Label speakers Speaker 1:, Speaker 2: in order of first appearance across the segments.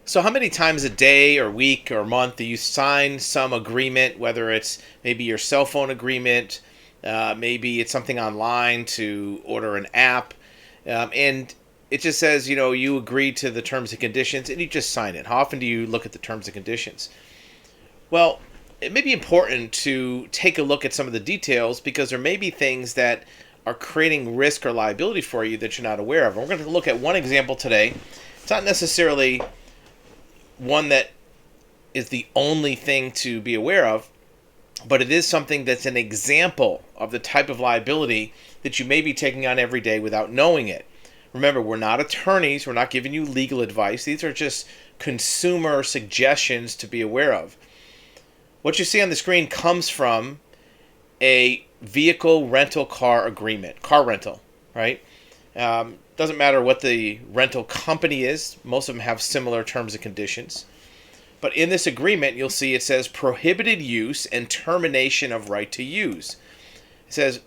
Speaker 1: So, how many times a day or week or month do you sign some agreement, whether it's maybe your cell phone agreement, maybe it's something online to order an app, and it just says, you agree to the terms and conditions and you just sign it? How often do you look at the terms and conditions? Well, it may be important to take a look at some of the details because there may be things that are creating risk or liability for you that you're not aware of. And we're going to look at one example today. It's not necessarily one that is the only thing to be aware of, but it is something that's an example of the type of liability that you may be taking on every day without knowing it. Remember, we're not attorneys, we're not giving you legal advice. These are just consumer suggestions to be aware of. What you see on the screen comes from a vehicle rental car agreement, car rental, right? Doesn't matter what the rental company is. Most of them have similar terms and conditions. But in this agreement, you'll see it says prohibited use and termination of right to use. It says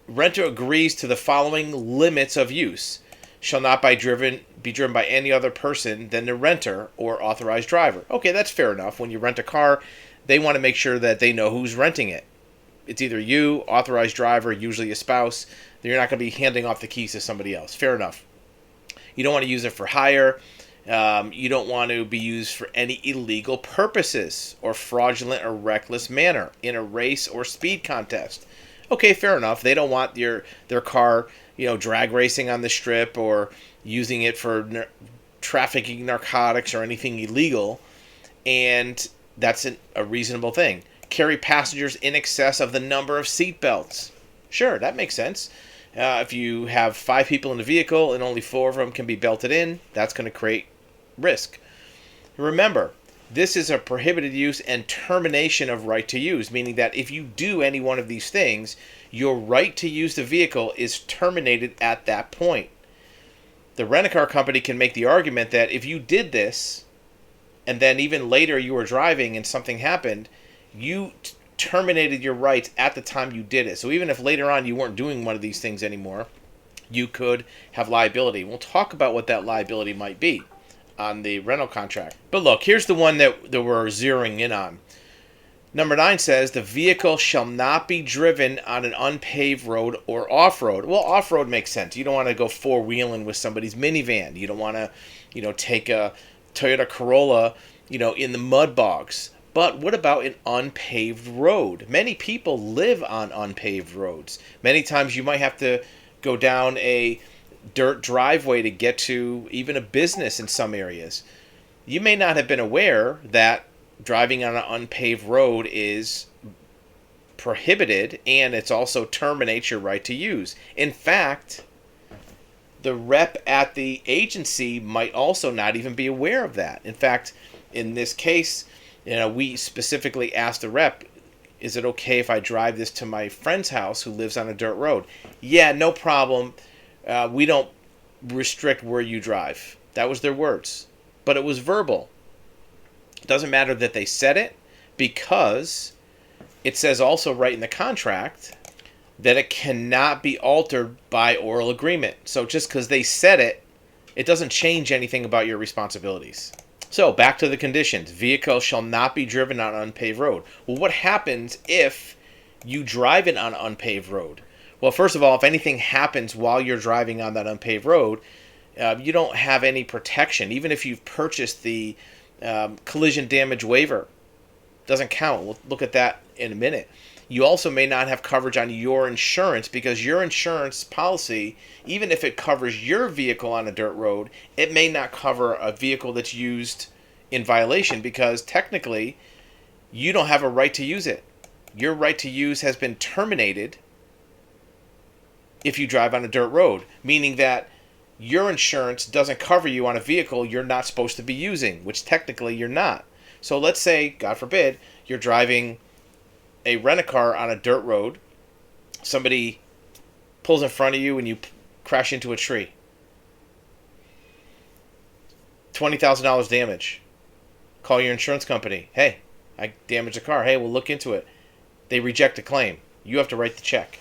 Speaker 1: renter agrees to the following limits of use. Shall not be driven by any other person than the renter or authorized driver. Okay, that's fair enough. When you rent a car, they want to make sure that they know who's renting it. It's either you, authorized driver, usually a spouse. You're not going to be handing off the keys to somebody else. Fair enough. You don't want to use it for hire. You don't want to be used for any illegal purposes or fraudulent or reckless manner in a race or speed contest. Okay, fair enough. They don't want their car, drag racing on the strip or using it for trafficking narcotics or anything illegal, and that's a reasonable thing. Carry passengers in excess of the number of seat belts. Sure, that makes sense. If you have 5 people in the vehicle and only 4 of them can be belted in, that's going to create risk. Remember, this is a prohibited use and termination of right to use, meaning that if you do any one of these things, your right to use the vehicle is terminated at that point. The rent-a-car company can make the argument that if you did this, and then even later you were driving and something happened, you terminated your rights at the time you did it. So even if later on you weren't doing one of these things anymore, you could have liability. We'll talk about what that liability might be on the rental contract. But look, here's the one that we're zeroing in on. Number 9 says the vehicle shall not be driven on an unpaved road or off-road. Well, off-road makes sense. You don't want to go four-wheeling with somebody's minivan. You don't want to, take a Toyota Corolla, in the mud bogs. But what about an unpaved road? Many people live on unpaved roads. Many times you might have to go down a dirt driveway to get to even a business in some areas. You may not have been aware that driving on an unpaved road is prohibited, and it's also terminates your right to use. In fact, the rep at the agency might also not even be aware of that. In fact, in this case, we specifically asked the rep, is it okay if I drive this to my friend's house who lives on a dirt road? Yeah, no problem. We don't restrict where you drive. That was their words. But it was verbal. It doesn't matter that they said it, because it says also right in the contract that it cannot be altered by oral agreement. So just because they said it, it doesn't change anything about your responsibilities. So back to the conditions. Vehicle shall not be driven on an unpaved road. Well, what happens if you drive it on an unpaved road? Well, first of all, if anything happens while you're driving on that unpaved road, you don't have any protection. Even if you've purchased the collision damage waiver, doesn't count. We'll look at that in a minute. You also may not have coverage on your insurance, because your insurance policy, even if it covers your vehicle on a dirt road, it may not cover a vehicle that's used in violation, because technically you don't have a right to use it. Your right to use has been terminated if you drive on a dirt road, meaning that your insurance doesn't cover you on a vehicle you're not supposed to be using, which technically you're not. So let's say, God forbid, you're driving a rent-a-car on a dirt road. Somebody pulls in front of you and you crash into a tree. $20,000 damage. Call your insurance company. Hey, I damaged the car. Hey, we'll look into it. They reject the claim. You have to write the check.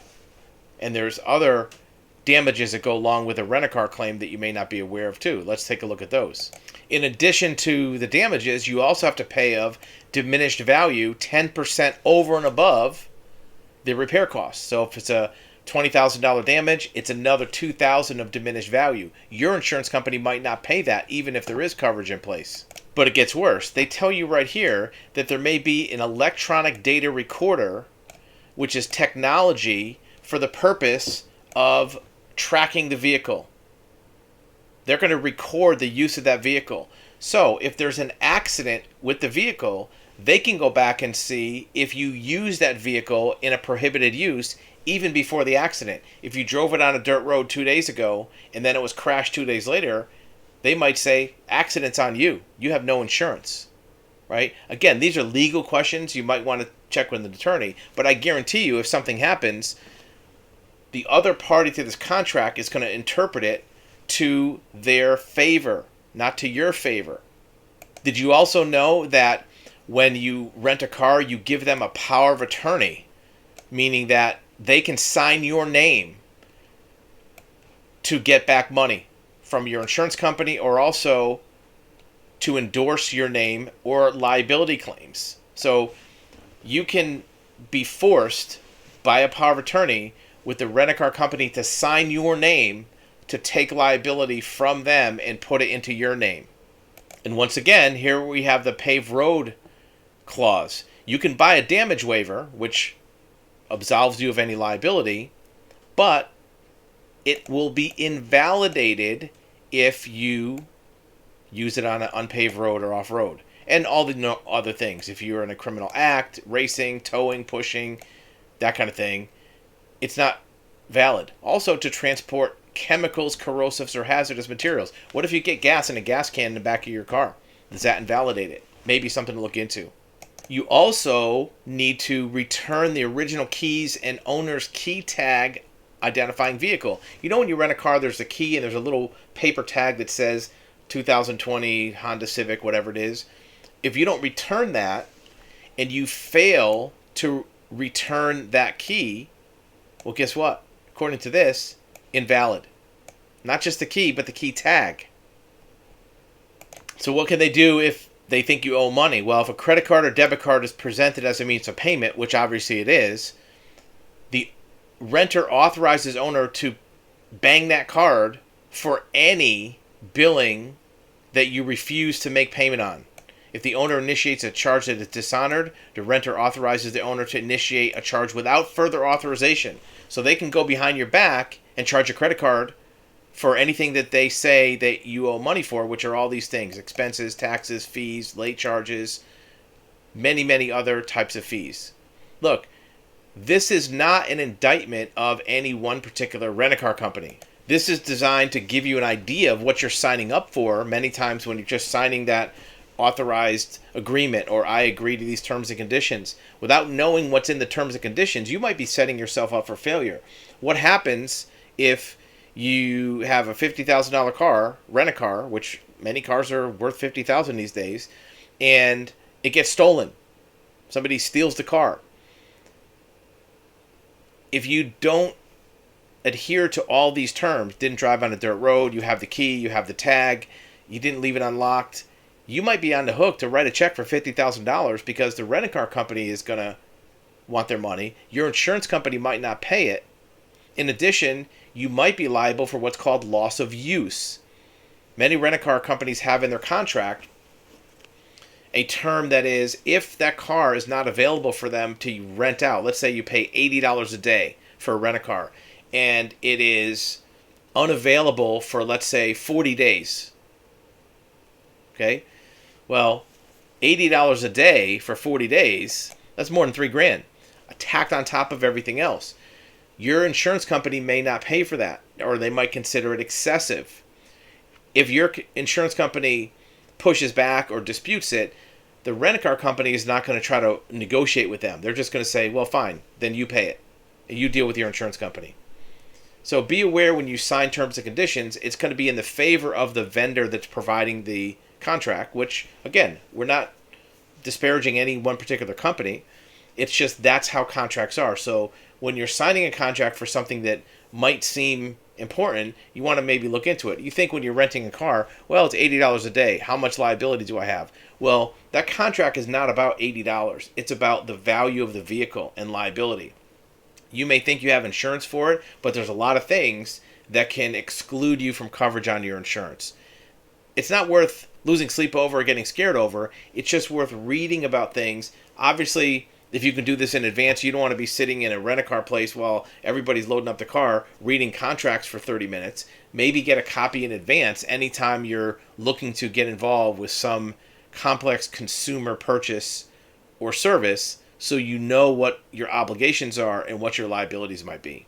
Speaker 1: And there's other damages that go along with a rent-a-car claim that you may not be aware of too. Let's take a look at those. In addition to the damages, you also have to pay of diminished value 10% over and above the repair costs. So if it's a $20,000 damage, it's another $2,000 of diminished value. Your insurance company might not pay that even if there is coverage in place. But it gets worse. They tell you right here that there may be an electronic data recorder, which is technology for the purpose of tracking the vehicle. They're going to record the use of that vehicle. So if there's an accident with the vehicle, they can go back and see if you use that vehicle in a prohibited use even before the accident. If you drove it on a dirt road 2 days ago and then it was crashed 2 days later, they might say, accident's on you. You have no insurance, right? Again, these are legal questions. You might want to check with an attorney. But I guarantee you, if something happens, the other party to this contract is going to interpret it to their favor, not to your favor. Did you also know that when you rent a car, you give them a power of attorney, meaning that they can sign your name to get back money from your insurance company, or also to endorse your name or liability claims. So you can be forced by a power of attorney with the rent-a-car company to sign your name to take liability from them and put it into your name. And once again, here we have the paved road clause. You can buy a damage waiver, which absolves you of any liability, but it will be invalidated if you use it on an unpaved road or off-road. And all the other things. If you're in a criminal act, racing, towing, pushing, that kind of thing, it's not valid. Also, to transport chemicals, corrosives, or hazardous materials. What if you get gas in a gas can in the back of your car? Does that invalidate it? Maybe something to look into. You also need to return the original keys and owner's key tag identifying vehicle. You know, when you rent a car, there's a key and there's a little paper tag that says 2020 Honda Civic, whatever it is. If you don't return that and you fail to return that key, well, guess what? According to this, invalid. Not just the key, but the key tag. So what can they do if they think you owe money? Well, if a credit card or debit card is presented as a means of payment, which obviously it is, the renter authorizes owner to bang that card for any billing that you refuse to make payment on. If the owner initiates a charge that is dishonored, the renter authorizes the owner to initiate a charge without further authorization. So they can go behind your back and charge a credit card for anything that they say that you owe money for, which are all these things: expenses, taxes, fees, late charges, many, many other types of fees. Look, this is not an indictment of any one particular rent-a-car company. This is designed to give you an idea of what you're signing up for. Many times when you're just signing that authorized agreement, or I agree to these terms and conditions, without knowing what's in the terms and conditions, you might be setting yourself up for failure. What happens if you have a $50,000 car, rent-a-car, which many cars are worth $50,000 these days, and it gets stolen? Somebody steals the car. If you don't adhere to all these terms, didn't drive on a dirt road, you have the key, you have the tag, you didn't leave it unlocked, you might be on the hook to write a check for $50,000 because the rent-a-car company is going to want their money. Your insurance company might not pay it. In addition, you might be liable for what's called loss of use. Many rent-a-car companies have in their contract a term that is, if that car is not available for them to rent out, let's say you pay $80 a day for a rent-a-car, and it is unavailable for, let's say, 40 days. Okay? Well, $80 a day for 40 days, that's more than $3,000, tacked on top of everything else. Your insurance company may not pay for that, or they might consider it excessive. If your insurance company pushes back or disputes it, the rent-a-car company is not going to try to negotiate with them. They're just going to say, well, fine, then you pay it. You deal with your insurance company. So be aware when you sign terms and conditions, it's going to be in the favor of the vendor that's providing the contract, which, again, we're not disparaging any one particular company. It's just that's how contracts are. So when you're signing a contract for something that might seem important, you want to maybe look into it. You think when you're renting a car, well, it's $80 a day. How much liability do I have? Well, that contract is not about $80. It's about the value of the vehicle and liability. You may think you have insurance for it, but there's a lot of things that can exclude you from coverage on your insurance. It's not worth losing sleep over or getting scared over. It's just worth reading about things. Obviously, if you can do this in advance, you don't want to be sitting in a rent-a-car place while everybody's loading up the car, reading contracts for 30 minutes. Maybe get a copy in advance anytime you're looking to get involved with some complex consumer purchase or service, so you know what your obligations are and what your liabilities might be.